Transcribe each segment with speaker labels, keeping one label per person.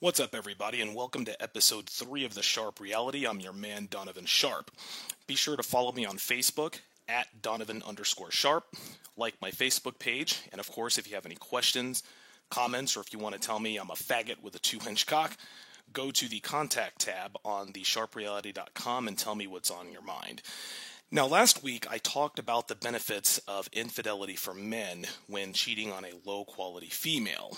Speaker 1: What's up, everybody, and welcome to episode 3 of The Sharp Reality. I'm your man, Donovan Sharp. Be sure to follow me on Facebook at Donovan_Sharp, like my Facebook page, and of course, if you have any questions, comments, or if you want to tell me I'm a faggot with a 2-inch cock, go to the contact tab on thesharpreality.com and tell me what's on your mind. Now, last week I talked about the benefits of infidelity for men when cheating on a low-quality female.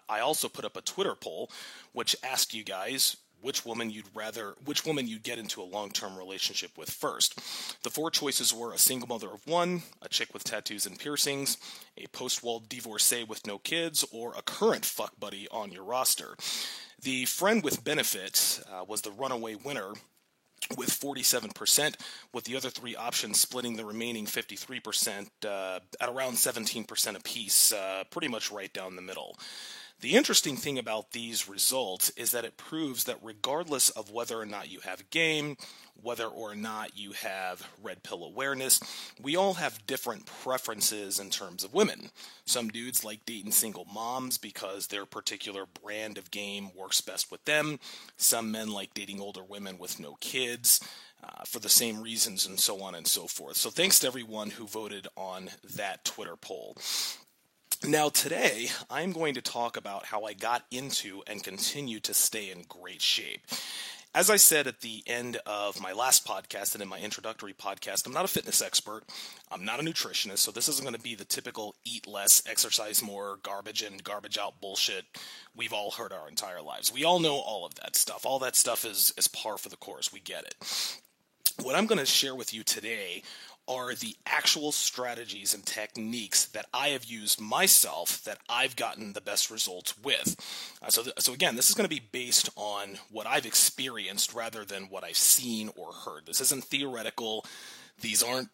Speaker 1: I also put up a Twitter poll which asked you guys which woman you'd get into a long-term relationship with first. The 4 choices were a single mother of 1, a chick with tattoos and piercings, a post-war divorcee with no kids, or a current fuck buddy on your roster. The friend with benefits was the runaway winner, with 47%, with the other 3 options splitting the remaining 53% at around 17% apiece, pretty much right down the middle. The interesting thing about these results is that it proves that regardless of whether or not you have game, whether or not you have red pill awareness, we all have different preferences in terms of women. Some dudes like dating single moms because their particular brand of game works best with them. Some men like dating older women with no kids for the same reasons, and so on and so forth. So thanks to everyone who voted on that Twitter poll. Now today, I'm going to talk about how I got into and continue to stay in great shape. As I said at the end of my last podcast and in my introductory podcast, I'm not a fitness expert, I'm not a nutritionist, so this isn't going to be the typical eat less, exercise more, garbage in, garbage out bullshit we've all heard our entire lives. We all know all of that stuff. All that stuff is par for the course. We get it. What I'm going to share with you today are the actual strategies and techniques that I have used myself that I've gotten the best results with. So again, this is going to be based on what I've experienced rather than what I've seen or heard. This isn't theoretical. These aren't,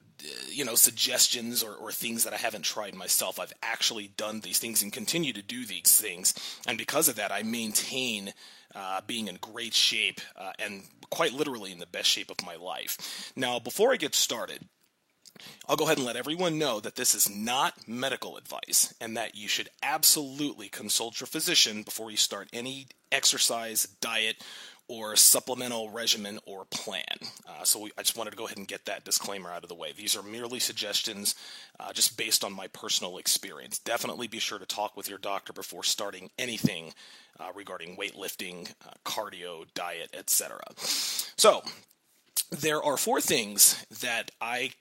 Speaker 1: suggestions or things that I haven't tried myself. I've actually done these things and continue to do these things. And because of that, I maintain being in great shape and quite literally in the best shape of my life. Now, before I get started, I'll go ahead and let everyone know that this is not medical advice and that you should absolutely consult your physician before you start any exercise, diet, or supplemental regimen or plan. I just wanted to go ahead and get that disclaimer out of the way. These are merely suggestions just based on my personal experience. Definitely be sure to talk with your doctor before starting anything regarding weightlifting, cardio, diet, etc. So, there are 4 things that I've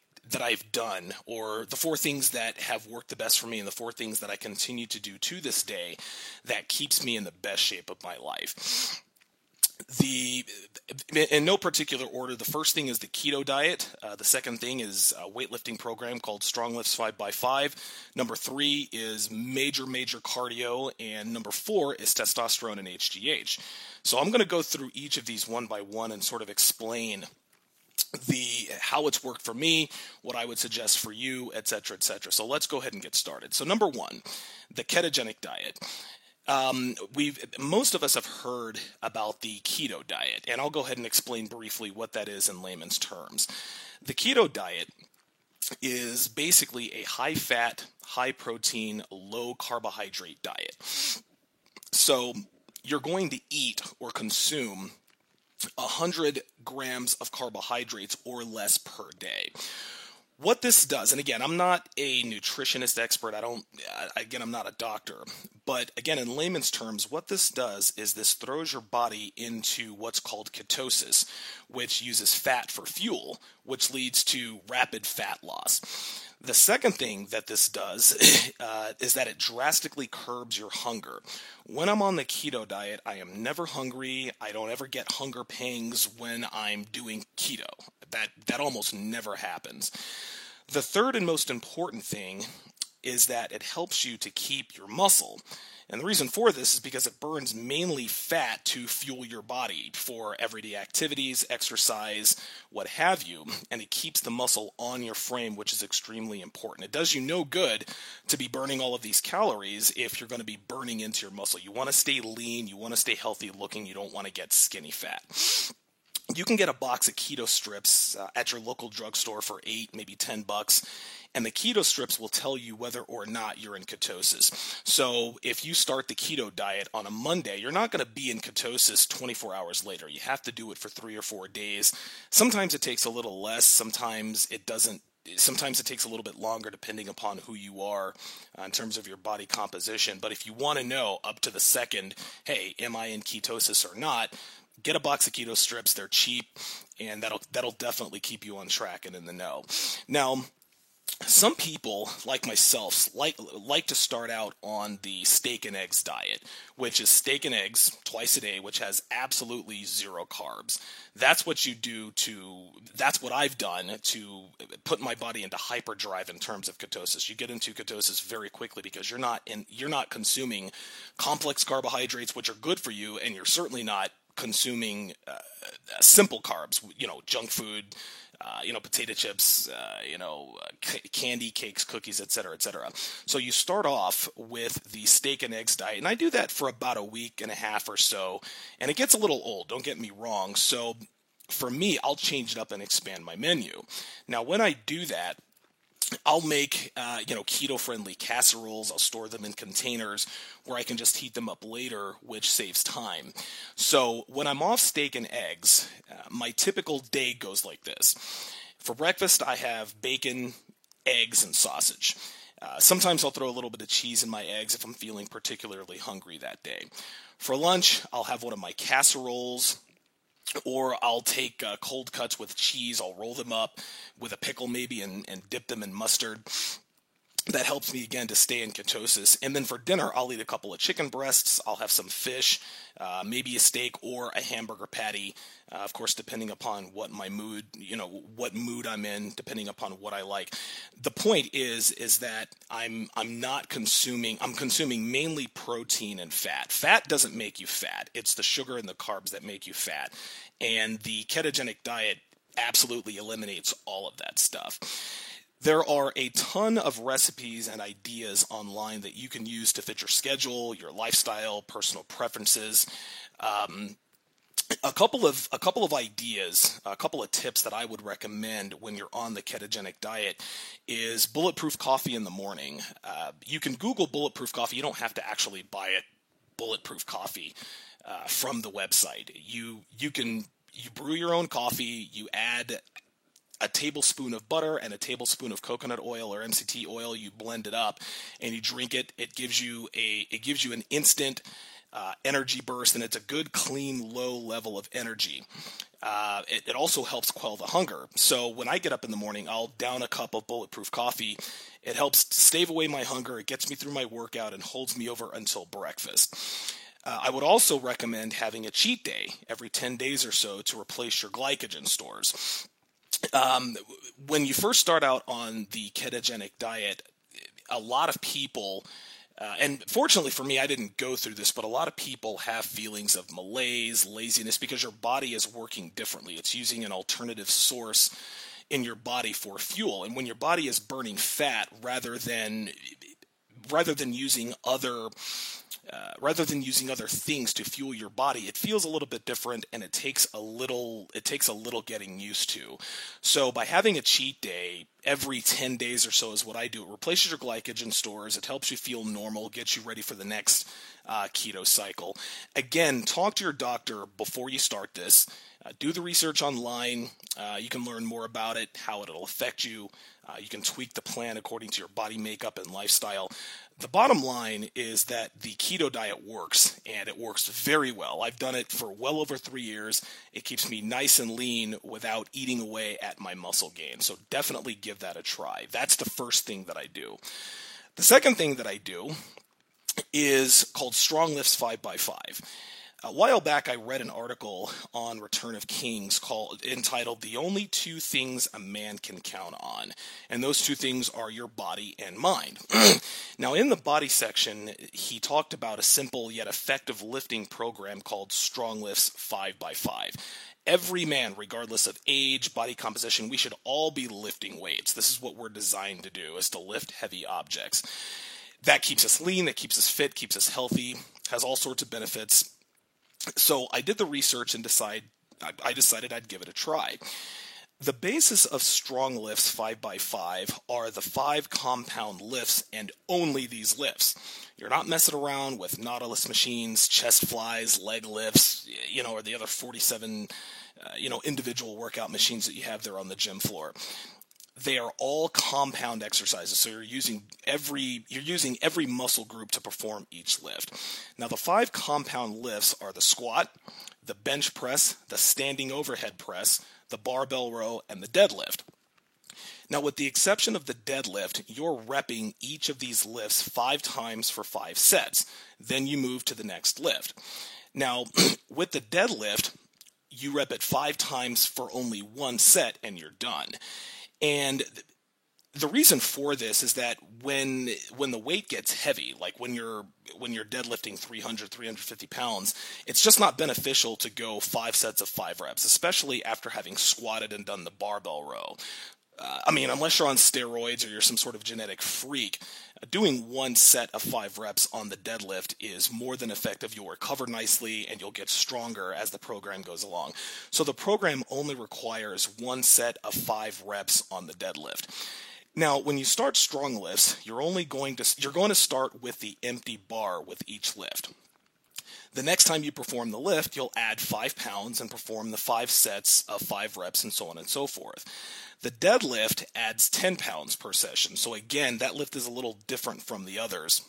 Speaker 1: done, or the 4 things that have worked the best for me and the 4 things that I continue to do to this day that keeps me in the best shape of my life. In no particular order, the first thing is the keto diet. The second thing is a weightlifting program called Strong Lifts 5x5. Number 3 is major cardio. And number 4 is testosterone and HGH. So I'm going to go through each of these one by one and sort of explain how it's worked for me, what I would suggest for you, etc., etc. So let's go ahead and get started. So number 1, the ketogenic diet. Most of us have heard about the keto diet, and I'll go ahead and explain briefly what that is in layman's terms. The keto diet is basically a high-fat, high-protein, low-carbohydrate diet. So you're going to eat or consume 100 grams of carbohydrates or less per day. What this does, and again, I'm not a nutritionist expert, I'm not a doctor, but again, in layman's terms, what this does is this throws your body into what's called ketosis, which uses fat for fuel, which leads to rapid fat loss. The second thing that this does is that it drastically curbs your hunger. When I'm on the keto diet, I am never hungry. I don't ever get hunger pangs when I'm doing keto. That almost never happens. The third and most important thing is that it helps you to keep your muscle. And the reason for this is because it burns mainly fat to fuel your body for everyday activities, exercise, what have you, and it keeps the muscle on your frame, which is extremely important. It does you no good to be burning all of these calories if you're going to be burning into your muscle. You want to stay lean, you want to stay healthy looking, you don't want to get skinny fat. You can get a box of keto strips at your local drugstore for $8, maybe $10, and the keto strips will tell you whether or not you're in ketosis. So if you start the keto diet on a Monday, you're not going to be in ketosis 24 hours later. You have to do it for 3 or 4 days. Sometimes it takes a little less, sometimes it doesn't. Sometimes it takes a little bit longer depending upon who you are in terms of your body composition. But if you want to know up to the second, hey, am I in ketosis or not, get a box of keto strips. They're cheap, and that'll definitely keep you on track and in the know. Now, some people, like myself, like to start out on the steak and eggs diet, which is steak and eggs twice a day, which has absolutely zero carbs. That's what I've done to put my body into hyperdrive in terms of ketosis. You get into ketosis very quickly because you're not consuming complex carbohydrates, which are good for you, and you're certainly not consuming simple carbs, junk food, potato chips, candy, cakes, cookies, etc., etc. So you start off with the steak and eggs diet, and I do that for about a week and a half or so, and it gets a little old, don't get me wrong. So for me, I'll change it up and expand my menu. Now, when I do that, I'll make, keto-friendly casseroles. I'll store them in containers where I can just heat them up later, which saves time. So when I'm off steak and eggs, my typical day goes like this. For breakfast, I have bacon, eggs, and sausage. Sometimes I'll throw a little bit of cheese in my eggs if I'm feeling particularly hungry that day. For lunch, I'll have one of my casseroles, or I'll take cold cuts with cheese. I'll roll them up with a pickle maybe and dip them in mustard. That helps me, again, to stay in ketosis. And then for dinner, I'll eat a couple of chicken breasts. I'll have some fish, maybe a steak or a hamburger patty. Of course, depending upon what my mood, what mood I'm in, depending upon what I like. The point is that I'm consuming mainly protein and fat. Fat doesn't make you fat. It's the sugar and the carbs that make you fat. And the ketogenic diet absolutely eliminates all of that stuff. There are a ton of recipes and ideas online that you can use to fit your schedule, your lifestyle, personal preferences. A couple of ideas, a couple of tips that I would recommend when you're on the ketogenic diet is bulletproof coffee in the morning. You can Google bulletproof coffee. You don't have to actually buy it, bulletproof coffee, from the website. You brew your own coffee. You add a tablespoon of butter and a tablespoon of coconut oil or MCT oil. You blend it up and you drink it. It gives you an instant energy burst, and it's a good, clean, low level of energy. It also helps quell the hunger. So when I get up in the morning, I'll down a cup of bulletproof coffee. It helps stave away my hunger. It gets me through my workout and holds me over until breakfast. I would also recommend having a cheat day every 10 days or so to replace your glycogen stores. When you first start out on the ketogenic diet, a lot of people, and fortunately for me, I didn't go through this, but a lot of people have feelings of malaise, laziness, because your body is working differently. It's using an alternative source in your body for fuel. And when your body is burning fat rather than using other things to fuel your body, it feels a little bit different, and it takes a little getting used to. So by having a cheat day every 10 days or so is what I do. It replaces your glycogen stores. It helps you feel normal, gets you ready for the next keto cycle. Again, talk to your doctor before you start this. Do the research online. You can learn more about it, how it'll affect you. You can tweak the plan according to your body makeup and lifestyle. The bottom line is that the keto diet works, and it works very well. I've done it for well over 3 years. It keeps me nice and lean without eating away at my muscle gain. So definitely give that a try. That's the first thing that I do. The second thing that I do is called Strong Lifts 5x5. A while back, I read an article on Return of Kings entitled "The Only Two Things a Man Can Count On," and those two things are your body and mind. Now, in the body section, he talked about a simple yet effective lifting program called Strong Lifts 5x5. Every man, regardless of age, body composition, we should all be lifting weights. This is what we're designed to do, is to lift heavy objects. That keeps us lean, that keeps us fit, keeps us healthy, has all sorts of benefits. So I did the research and decided I decided I'd give it a try. The basis of Strong Lifts 5x5 are the 5 compound lifts and only these lifts. You're not messing around with Nautilus machines, chest flies, leg lifts, or the other 47, individual workout machines that you have there on the gym floor. They are all compound exercises, so you're using every muscle group to perform each lift. Now, the 5 compound lifts are the squat, the bench press, the standing overhead press, the barbell row, and the deadlift. Now, with the exception of the deadlift, you're repping each of these lifts 5 times for 5 sets. Then you move to the next lift. Now, with the deadlift, you rep it 5 times for only 1 set and you're done. And the reason for this is that when the weight gets heavy, like when you're deadlifting 300, 350 pounds, it's just not beneficial to go 5 sets of 5 reps, especially after having squatted and done the barbell row. Unless you're on steroids or you're some sort of genetic freak, doing 1 set of 5 reps on the deadlift is more than effective. You'll recover nicely and you'll get stronger as the program goes along. So the program only requires 1 set of 5 reps on the deadlift. Now, when you start strong lifts, you're going to start with the empty bar with each lift. The next time you perform the lift, you'll add 5 pounds and perform the 5 sets of 5 reps and so on and so forth. The deadlift adds 10 pounds per session. So again, that lift is a little different from the others,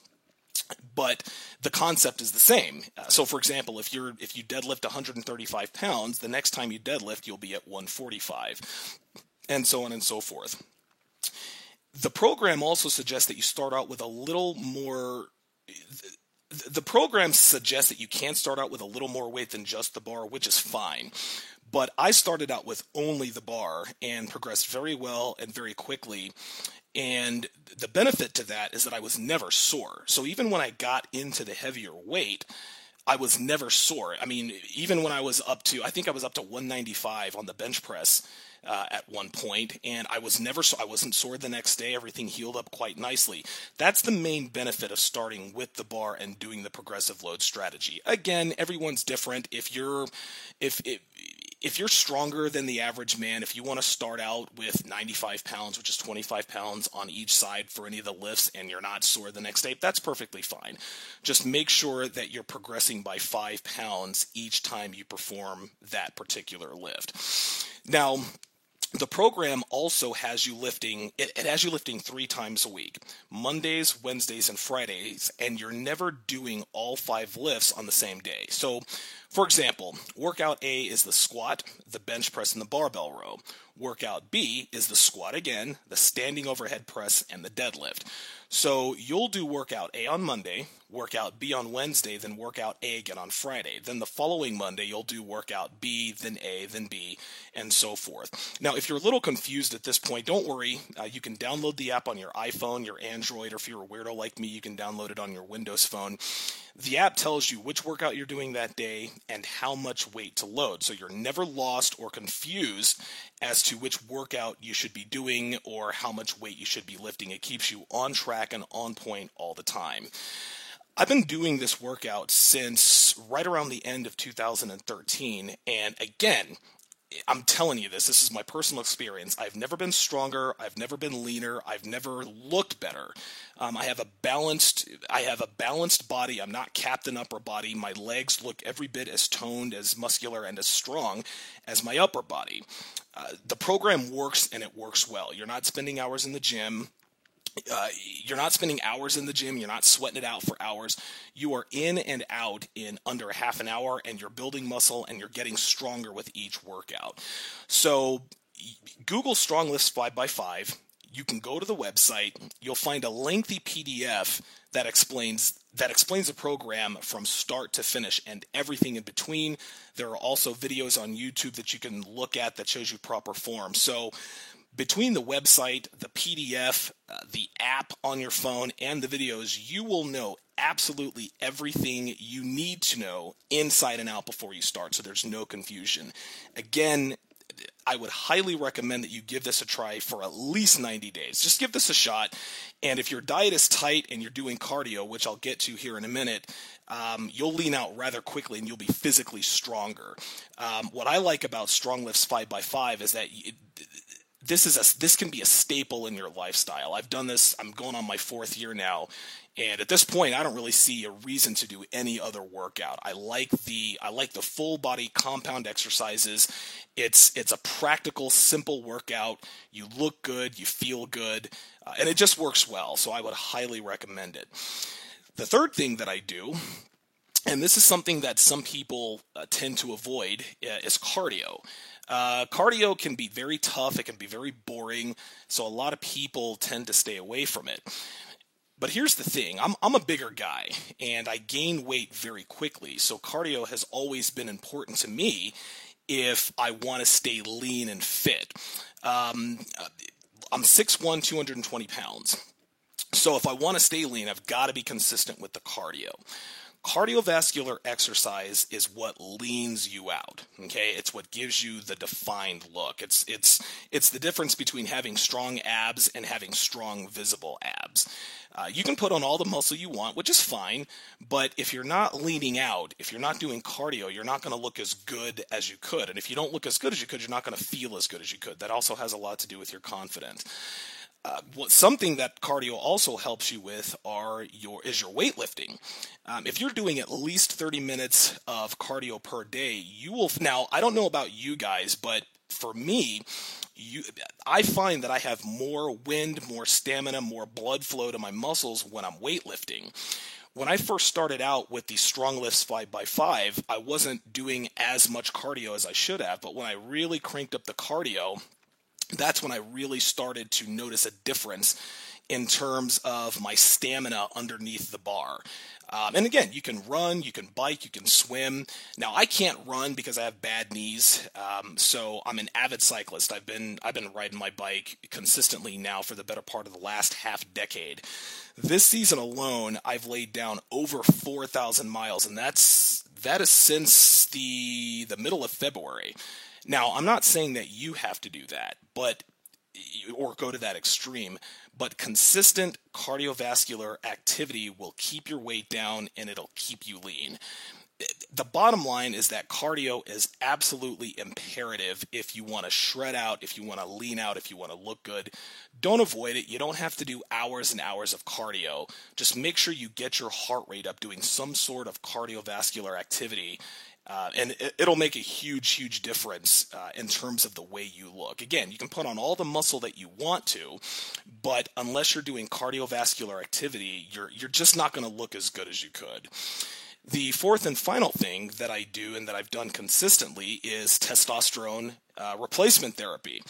Speaker 1: but the concept is the same. So for example, if you deadlift 135 pounds, the next time you deadlift, you'll be at 145, and so on and so forth. The program also suggests that you start out with a little more. The program suggests that you can start out with a little more weight than just the bar, which is fine. But I started out with only the bar and progressed very well and very quickly. And the benefit to that is that I was never sore. So even when I got into the heavier weight, I was never sore. Even when I was up to 195 on the bench press at one point, and I wasn't sore the next day. Everything healed up quite nicely. That's the main benefit of starting with the bar and doing the progressive load strategy. Again, everyone's different. If you're stronger than the average man, if you want to start out with 95 pounds, which is 25 pounds on each side for any of the lifts, and you're not sore the next day, that's perfectly fine. Just make sure that you're progressing by 5 pounds each time you perform that particular lift. Now, the program also has you lifting, it has you lifting 3 times a week, Mondays, Wednesdays, and Fridays, and you're never doing all 5 lifts on the same day. So, for example, workout A is the squat, the bench press, and the barbell row. Workout B is the squat again, the standing overhead press, and the deadlift. So you'll do workout A on Monday, workout B on Wednesday, then workout A again on Friday. Then the following Monday, you'll do workout B, then A, then B, and so forth. Now, if you're a little confused at this point, don't worry. You can download the app on your iPhone, your Android, or if you're a weirdo like me, you can download it on your Windows phone. The app tells you which workout you're doing that day and how much weight to load. So you're never lost or confused as to which workout you should be doing or how much weight you should be lifting. It keeps you on track and on point all the time. I've been doing this workout since right around the end of 2013, and again, I'm telling you this is my personal experience. I've never been stronger. I've never been leaner. I've never looked better. I have a balanced body. I'm not Captain Upper Body. My legs look every bit as toned, as muscular, and as strong as my upper body. The program works, and it works well. You're not spending hours in the gym. You're not sweating it out for hours. You are in and out in under half an hour, and you're building muscle and you're getting stronger with each workout. So Google Strong Lifts 5x5. You can go to the website. You'll find a lengthy PDF that explains the program from start to finish and everything in between. There are also videos on YouTube that you can look at that shows you proper form. So between the website, the PDF, the app on your phone, and the videos, you will know absolutely everything you need to know inside and out before you start, so there's no confusion. Again, I would highly recommend that you give this a try for at least 90 days. Just give this a shot. And if your diet is tight and you're doing cardio, which I'll get to here in a minute, you'll lean out rather quickly and you'll be physically stronger. What I like about StrongLifts 5x5 is that this can be a staple in your lifestyle. I've done this. I'm going on my 4th year now. And at this point, I don't really see a reason to do any other workout. I like the full body compound exercises. It's a practical, simple workout. You look good, you feel good, and it just works well. So I would highly recommend it. The third thing that I do, and this is something that some people tend to avoid, is cardio. Cardio can be very tough. It can be very boring. So a lot of people tend to stay away from it. But here's the thing, I'm a bigger guy, and I gain weight very quickly, so cardio has always been important to me if I want to stay lean and fit. I'm 6'1", 220 pounds, so if I want to stay lean, I've got to be consistent with the cardio. Cardiovascular exercise is what leans you out, okay? It's what gives you the defined look. It's the difference between having strong abs and having strong visible abs. You can put on all the muscle you want, which is fine, but if you're not leaning out, if you're not doing cardio, you're not going to look as good as you could. And if you don't look as good as you could, you're not going to feel as good as you could. That also has a lot to do with your confidence. Something that cardio also helps you with is your weightlifting. If you're doing at least 30 minutes of cardio per day, you will. Now, I don't know about you guys, but for me, I find that I have more wind, more stamina, more blood flow to my muscles when I'm weightlifting. When I first started out with the StrongLifts 5x5, I wasn't doing as much cardio as I should have, but when I really cranked up the cardio, that's when I really started to notice a difference in terms of my stamina underneath the bar. And again, you can run, you can bike, you can swim. Now, I can't run because I have bad knees, so I'm an avid cyclist. I've been riding my bike consistently now for the better part of the last half decade. This season alone, I've laid down over 4,000 miles, and that is since the middle of February. Now, I'm not saying that you have to do that, or go to that extreme, but consistent cardiovascular activity will keep your weight down and it'll keep you lean. The bottom line is that cardio is absolutely imperative if you want to shred out, if you want to lean out, if you want to look good. Don't avoid it. You don't have to do hours and hours of cardio. Just make sure you get your heart rate up doing some sort of cardiovascular activity. And it'll make a huge, huge difference in terms of the way you look. Again, you can put on all the muscle that you want to, but unless you're doing cardiovascular activity, you're just not going to look as good as you could. The fourth and final thing that I do and that I've done consistently is testosterone replacement therapy.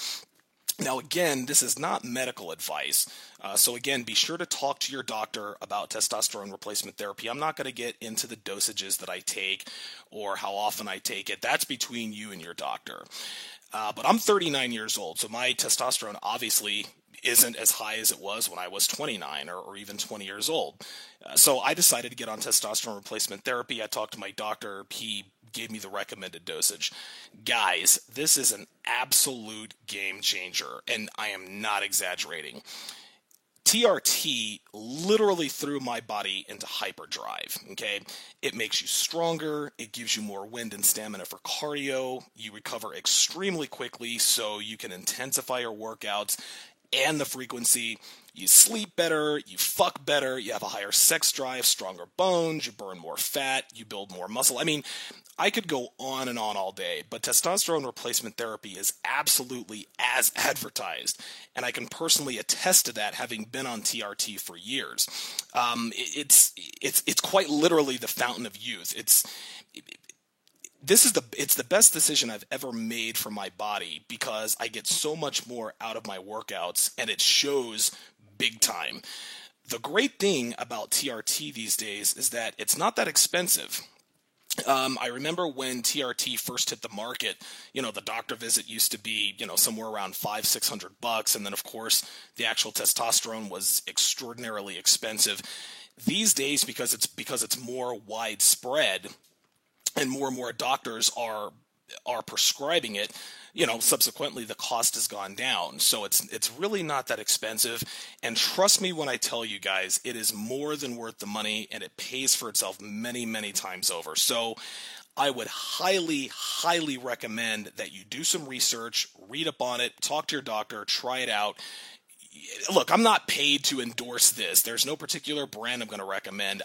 Speaker 1: Now, again, this is not medical advice. So again, be sure to talk to your doctor about testosterone replacement therapy. I'm not going to get into the dosages that I take or how often I take it. That's between you and your doctor. But I'm 39 years old, so my testosterone obviously isn't as high as it was when I was 29 or even 20 years old. So I decided to get on testosterone replacement therapy. I talked to my doctor. He gave me the recommended dosage. Guys, this is an absolute game changer, and I am not exaggerating. TRT literally threw my body into hyperdrive, okay? It makes you stronger, it gives you more wind and stamina for cardio, you recover extremely quickly so you can intensify your workouts and the frequency. You sleep better, you fuck better, you have a higher sex drive, stronger bones, you burn more fat, you build more muscle. I mean, I could go on and on all day, but testosterone replacement therapy is absolutely as advertised, and I can personally attest to that, having been on TRT for years. It's quite literally the fountain of youth. It's the best decision I've ever made for my body because I get so much more out of my workouts, and it shows big time. The great thing about TRT these days is that it's not that expensive. I remember when TRT first hit the market, the doctor visit used to be, somewhere around $500-600, and then of course the actual testosterone was extraordinarily expensive. These days, because it's more widespread, and more doctors are are prescribing it, subsequently the cost has gone down. So it's really not that expensive. And trust me when I tell you guys, it is more than worth the money, and it pays for itself many, many times over. So I would highly, highly recommend that you do some research, read up on it, talk to your doctor, try it out. Look, I'm not paid to endorse this. There's no particular brand I'm going to recommend.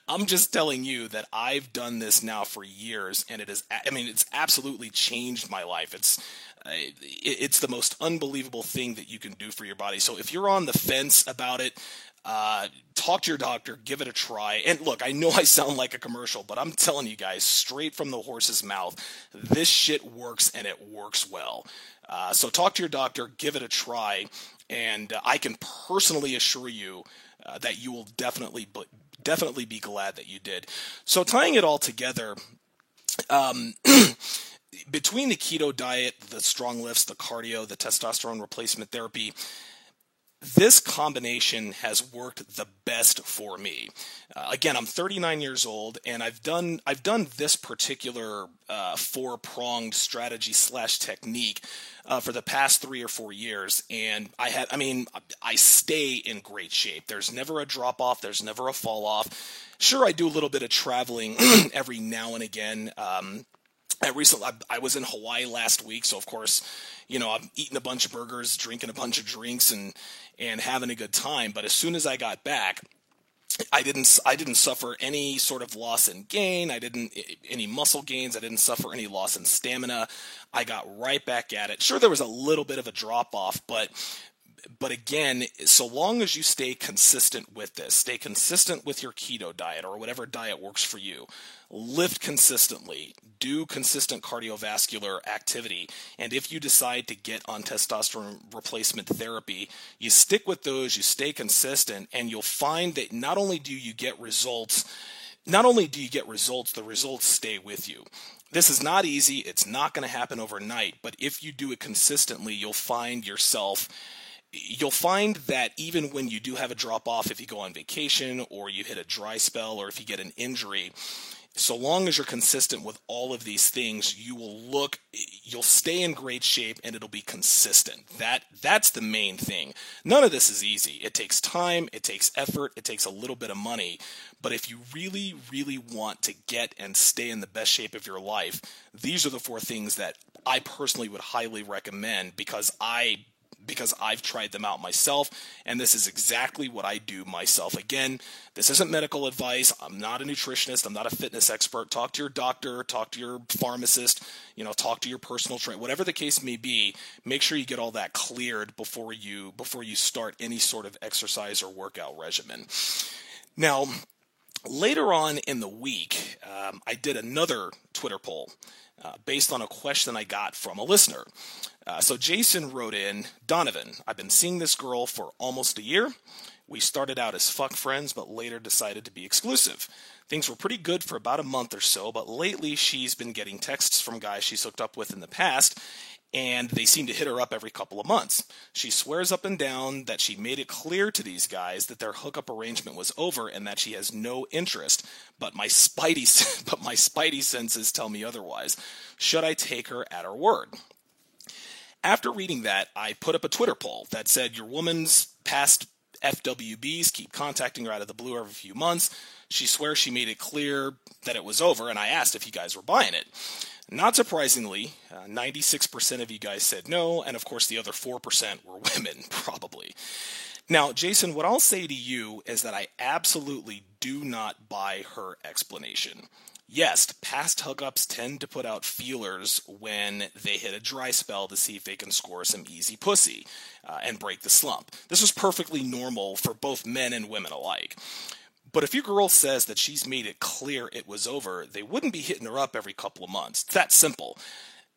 Speaker 1: I'm just telling you that I've done this now for years, and it's absolutely changed my life. It's the most unbelievable thing that you can do for your body. So if you're on the fence about it, talk to your doctor, give it a try. And look, I know I sound like a commercial, but I'm telling you guys, straight from the horse's mouth, this shit works, and it works well. So talk to your doctor, give it a try, and I can personally assure you that you will definitely be glad that you did. So tying it all together, between the keto diet, the strong lifts, the cardio, the testosterone replacement therapy, this combination has worked the best for me. Again, I'm 39 years old, and I've done this particular 4-pronged strategy / technique for the past 3 or 4 years, and I stay in great shape. There's never a drop off. There's never a fall off. Sure, I do a little bit of traveling every now and again. I was in Hawaii last week, so of course, I'm eating a bunch of burgers, drinking a bunch of drinks, and having a good time. But as soon as I got back, I didn't suffer any sort of loss in gain. Any muscle gains. I didn't suffer any loss in stamina. I got right back at it. Sure, there was a little bit of a drop off, but again, so long as you stay consistent with this, stay consistent with your keto diet or whatever diet works for you, lift consistently, do consistent cardiovascular activity, and if you decide to get on testosterone replacement therapy, you stick with those, you stay consistent, and you'll find that not only do you get results, the results stay with you. This is not easy. It's not going to happen overnight, but if you do it consistently, you'll find that even when you do have a drop off, if you go on vacation or you hit a dry spell or if you get an injury, so long as you're consistent with all of these things, you'll stay in great shape and it'll be consistent. That's the main thing. None of this is easy. It takes time, it takes effort, it takes a little bit of money. But if you really, really want to get and stay in the best shape of your life, these are the 4 things that I personally would highly recommend because I've tried them out myself, and this is exactly what I do myself. Again, this isn't medical advice. I'm not a nutritionist. I'm not a fitness expert. Talk to your doctor, talk to your pharmacist, talk to your personal trainer, whatever the case may be. Make sure you get all that cleared before you start any sort of exercise or workout regimen. Now, later on in the week, I did another Twitter poll based on a question I got from a listener. So Jason wrote in, Donovan, I've been seeing this girl for almost a year. We started out as fuck friends, but later decided to be exclusive. Things were pretty good for about a month or so, but lately she's been getting texts from guys she's hooked up with in the past, and they seem to hit her up every couple of months. She swears up and down that she made it clear to these guys that their hookup arrangement was over and that she has no interest, but my spidey senses tell me otherwise. Should I take her at her word? After reading that, I put up a Twitter poll that said your woman's past FWBs keep contacting her out of the blue every few months. She swears she made it clear that it was over, and I asked if you guys were buying it. Not surprisingly, 96% of you guys said no, and of course the other 4% were women, probably. Now, Jason, what I'll say to you is that I absolutely do not buy her explanation. Yes, past hookups tend to put out feelers when they hit a dry spell to see if they can score some easy pussy and break the slump. This is perfectly normal for both men and women alike. But if your girl says that she's made it clear it was over, they wouldn't be hitting her up every couple of months. It's that simple.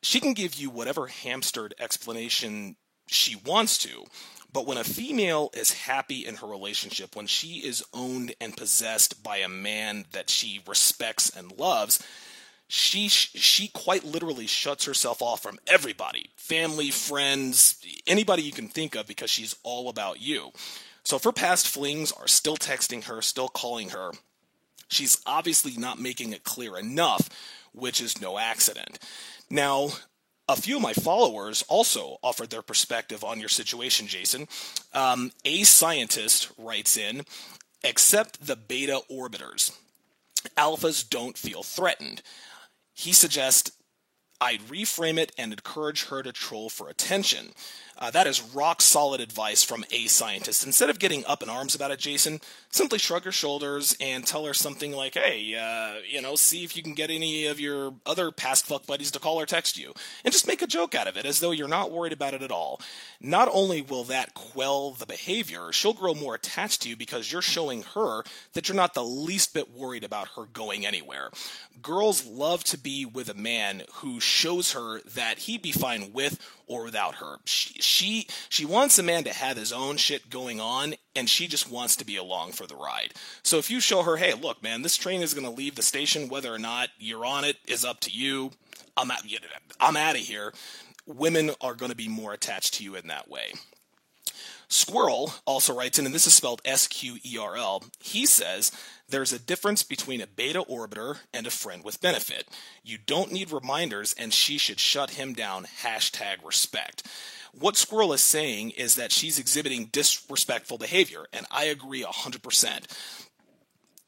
Speaker 1: She can give you whatever hamstered explanation she wants to, but when a female is happy in her relationship, when she is owned and possessed by a man that she respects and loves, she quite literally shuts herself off from everybody, family, friends, anybody you can think of, because she's all about you. So if her past flings are still texting her, still calling her, she's obviously not making it clear enough, which is no accident. Now, a few of my followers also offered their perspective on your situation, Jason. A scientist writes in, except the beta orbiters. Alphas don't feel threatened. He suggests I'd reframe it and encourage her to troll for attention. That is rock solid advice from a scientist. Instead of getting up in arms about it, Jason, simply shrug your shoulders and tell her something like, hey, see if you can get any of your other past fuck buddies to call or text you. And just make a joke out of it as though you're not worried about it at all. Not only will that quell the behavior, she'll grow more attached to you because you're showing her that you're not the least bit worried about her going anywhere. Girls love to be with a man who shows her that he'd be fine with or without her. She wants a man to have his own shit going on, and she just wants to be along for the ride. So if you show her, hey, look, man, this train is going to leave the station, whether or not you're on it is up to you. I'm out of here. Women are going to be more attached to you in that way. Squirrel also writes in, and this is spelled S-Q-E-R-L, he says, there's a difference between a beta orbiter and a friend with benefit. You don't need reminders, and she should shut him down, #respect. What Squirrel is saying is that she's exhibiting disrespectful behavior, and I agree 100%.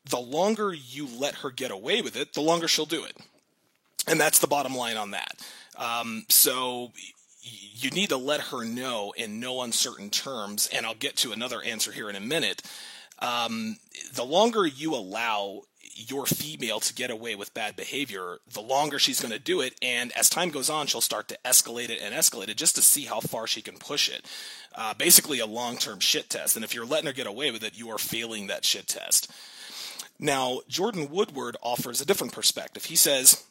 Speaker 1: The longer you let her get away with it, the longer she'll do it. And that's the bottom line on that. So you need to let her know in no uncertain terms, and I'll get to another answer here in a minute. The longer you allow your female to get away with bad behavior, the longer she's going to do it, and as time goes on, she'll start to escalate it just to see how far she can push it. Basically a long-term shit test, and if you're letting her get away with it, you are failing that shit test. Now, Jordan Woodward offers a different perspective. He says,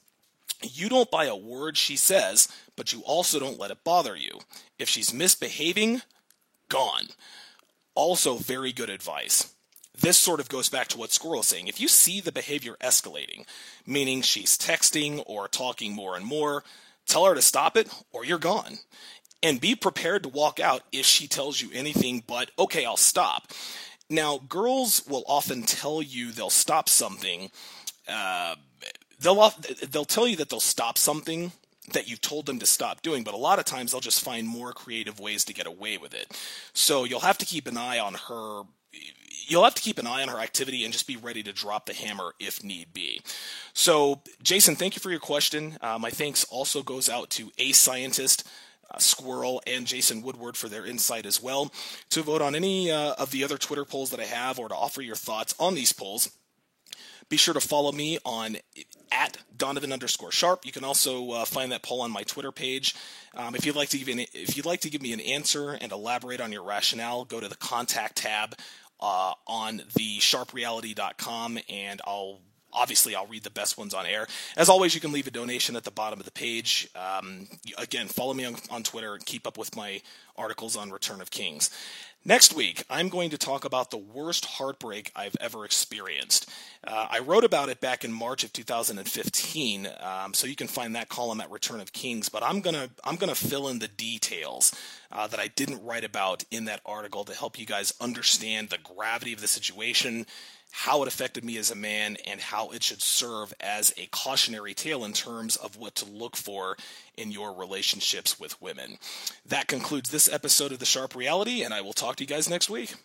Speaker 1: you don't buy a word she says, but you also don't let it bother you. If she's misbehaving, gone. Also very good advice. This sort of goes back to what Squirrel's saying. If you see the behavior escalating, meaning she's texting or talking more and more, tell her to stop it or you're gone. And be prepared to walk out if she tells you anything but, okay, I'll stop. Now, girls will often tell you they'll stop something. They'll tell you that they'll stop something that you've told them to stop doing, but a lot of times they'll just find more creative ways to get away with it. So you'll have to keep an eye on her. You'll have to keep an eye on her activity and just be ready to drop the hammer if need be. So, Jason, thank you for your question. My thanks also goes out to A Scientist, Squirrel, and Jason Woodward for their insight as well. To vote on any of the other Twitter polls that I have or to offer your thoughts on these polls, be sure to follow me on @Donovan_Sharp. You can also find that poll on my Twitter page. If you'd like to give me an answer and elaborate on your rationale, go to the contact tab on the sharpreality.com, and I'll read the best ones on air. As always, you can leave a donation at the bottom of the page. Again, follow me on Twitter and keep up with my articles on Return of Kings. Next week, I'm going to talk about the worst heartbreak I've ever experienced. I wrote about it back in March of 2015, so you can find that column at Return of Kings. But I'm gonna fill in the details that I didn't write about in that article to help you guys understand the gravity of the situation, how it affected me as a man, and how it should serve as a cautionary tale in terms of what to look for in your relationships with women. That concludes this episode of The Sharp Reality, and I will talk to you guys next week.